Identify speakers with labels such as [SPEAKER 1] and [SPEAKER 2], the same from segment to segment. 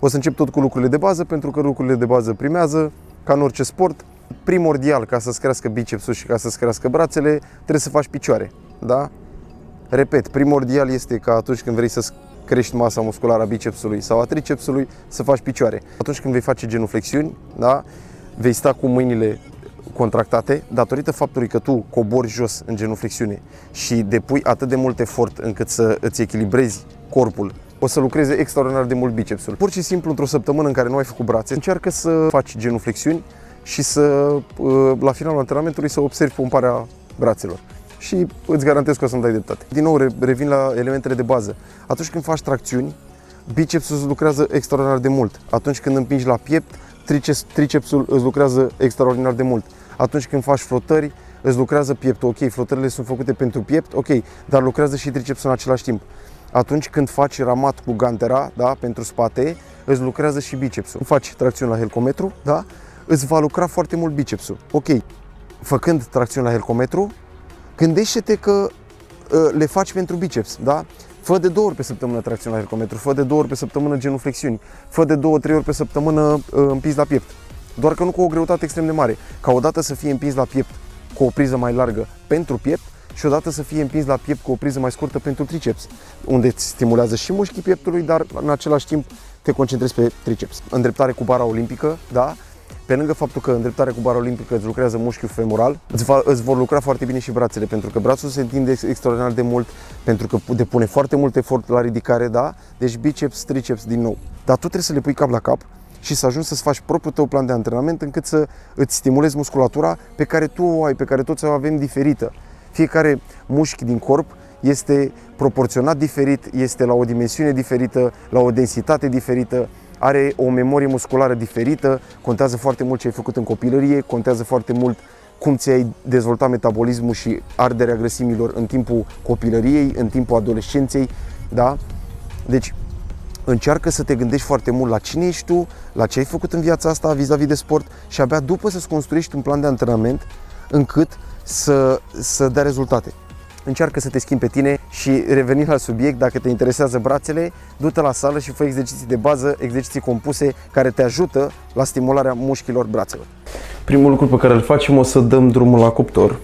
[SPEAKER 1] O să încep tot cu lucrurile de bază, pentru că lucrurile de bază primează, ca în orice sport. Primordial, ca să-ți crească bicepsul și ca să-ți crească brațele, trebuie să faci picioare, da? Repet, primordial este că atunci când vrei să crești masa musculară a bicepsului sau a tricepsului, să faci picioare. Atunci când vei face genuflexiuni, da? Vei sta cu mâinile contractate, datorită faptului că tu cobori jos în genuflexiune și depui atât de mult efort încât să îți echilibrezi corpul, o să lucreze extraordinar de mult bicepsul. Pur și simplu, într-o săptămână în care nu ai făcut brațe, încearcă să faci genuflexiuni și să, la finalul antrenamentului, să observi pomparea brațelor. Și îți garantez că o să-mi dai dreptate. Din nou, revin la elementele de bază. Atunci când faci tracțiuni, bicepsul îți lucrează extraordinar de mult. Atunci când împingi la piept, tricepsul îți lucrează extraordinar de mult. Atunci când faci flotări, îți lucrează pieptul. Ok, flotările sunt făcute pentru piept, ok, dar lucrează și tricepsul în același timp. Atunci când faci ramat cu gantera, da, pentru spate, îți lucrează și bicepsul. Când faci tracțiuni la helcometru, da, îți va lucra foarte mult bicepsul. Ok, făcând tracțiuni la helcometru, gândește-te că le faci pentru biceps, da? Fă de 2 ori pe săptămână tracțiuni la helcometru, fă de 2 ori pe săptămână genuflexiuni, fă de 2-3 ori pe săptămână împins la piept. Doar că nu cu o greutate extrem de mare. Ca odată să fie împins la piept cu o priză mai largă pentru piept și odată să fie împins la piept cu o priză mai scurtă pentru triceps, unde îți stimulează și mușchii pieptului, dar în același timp te concentrezi pe triceps. Îndreptare cu bara olimpică, da? Pe lângă faptul că îndreptarea cu bara olimpică îți lucrează mușchiul femoral, îți vor lucra foarte bine și brațele, pentru că brațul se întinde extraordinar de mult, pentru că depune foarte mult efort la ridicare, da? Deci biceps, triceps din nou. Dar tu trebuie să le pui cap la cap și să ajungi să-ți faci propriul tău plan de antrenament încât să îți stimulezi musculatura pe care tu o ai, pe care toți o avem diferită. Fiecare mușchi din corp este proporționat diferit, este la o dimensiune diferită, la o densitate diferită, are o memorie musculară diferită, contează foarte mult ce ai făcut în copilărie, contează foarte mult cum ți-ai dezvoltat metabolismul și arderea grăsimilor în timpul copilăriei, în timpul adolescenței, da? Deci încearcă să te gândești foarte mult la cine ești tu, la ce ai făcut în viața asta vis-a-vis de sport și abia după să-ți construiești un plan de antrenament încât să dea rezultate. Încearcă să te schimbi pe tine și revenind la subiect, dacă te interesează brațele, du-te la sală și fă exerciții de bază, exerciții compuse care te ajută la stimularea mușchilor brațelor. Primul lucru pe care îl facem, o să dăm drumul la cuptor.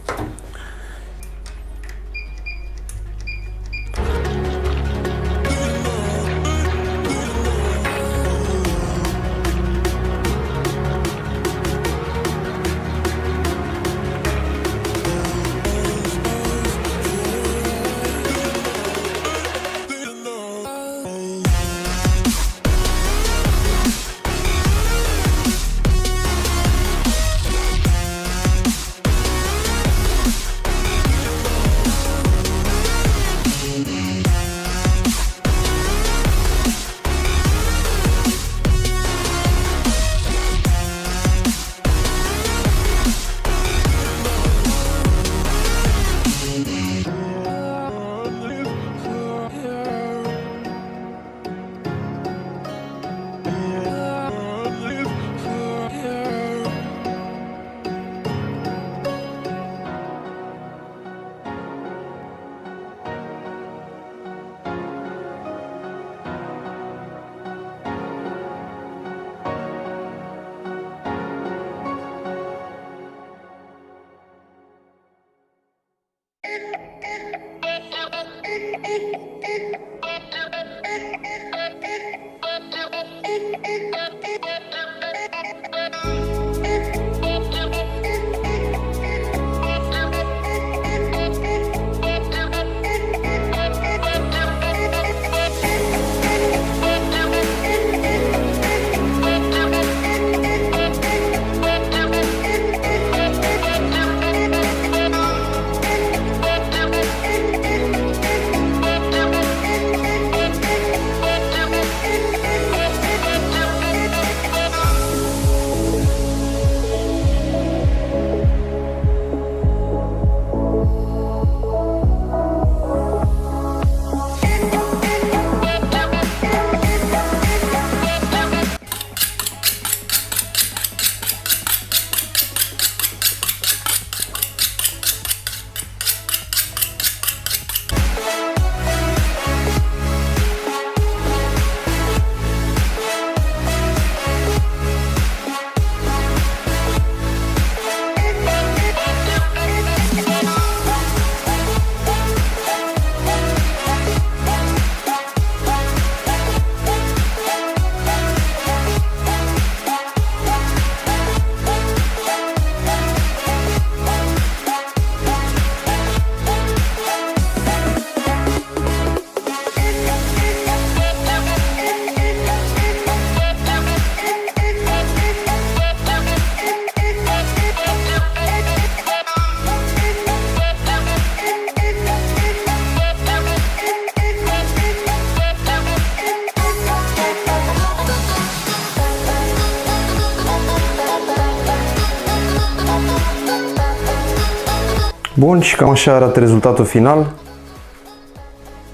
[SPEAKER 1] Bun, și cam așa arată rezultatul final.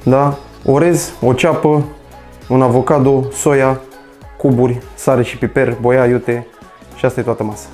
[SPEAKER 1] Da? Orez, o ceapă, un avocado, soia, cuburi, sare și piper, boia, iute și asta e toată masa.